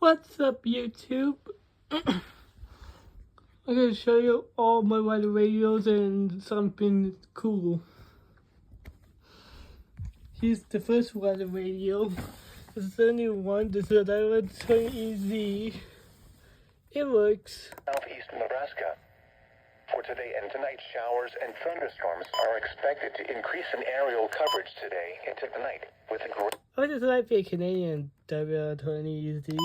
What's up, YouTube? I'm gonna show you all my weather radios and something cool. Here's the first weather radio. This is the new one. This is the 20Z. It works. Southeast Nebraska. For today and tonight, showers and thunderstorms are expected to increase in aerial coverage today into the night with a Oh, this might be a Canadian W20Z.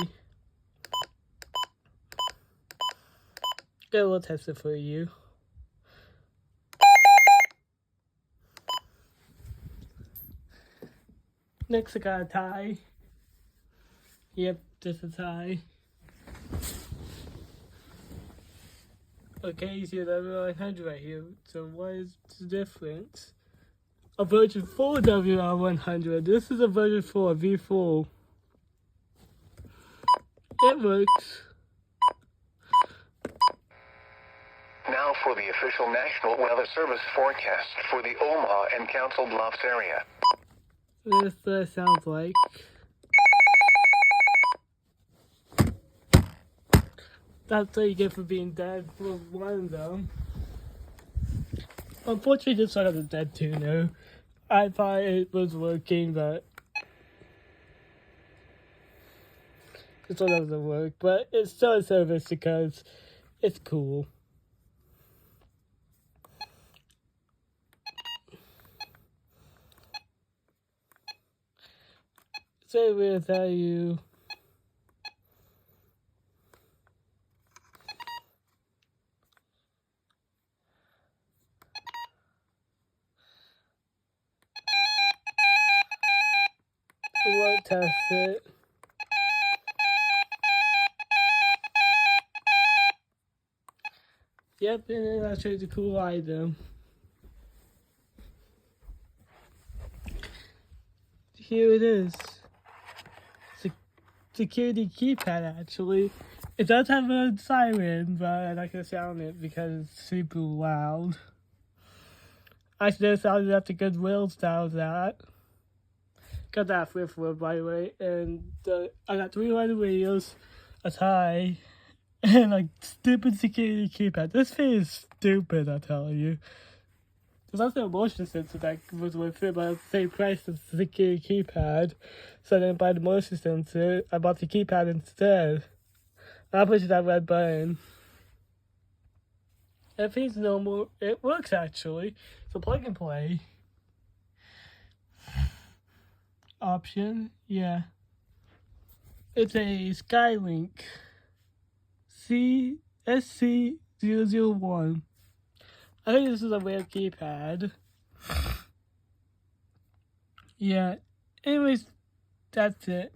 Okay, we'll test it for you. Next, I got a tie. Yep, just a tie. Okay, you see the W100 right here. So what is the difference? A version 4 WR100. This is a version 4, V4. It works. Now for the official National Weather Service forecast for the Omaha and Council Bluffs area. This is what it sounds like. That's what you get for being dead for one of them. Unfortunately, this one is dead too now. I thought it was working, but this one doesn't work. But it's still a service because it's cool. So we'll tell you. We'll test it. Yep, and then I'll show you the cool item. Here it is. Security keypad, actually. It does have a siren, but I'm not gonna sound it because it's super loud. I should have sounded at the Goodwill style of that. Got that for by the way, and I got 3 weather radios, a tie, and a stupid security keypad. This thing is stupid, I tell you. There's also a motion sensor that was worth it, but at the same price as the security keypad. So I didn't buy the motion sensor, I bought the keypad instead. I pushed that red button. Everything's normal. It works actually. So plug and play. Option, yeah. It's a Skylink SC001. I think this is a rare keypad. Yeah. Anyways, that's it.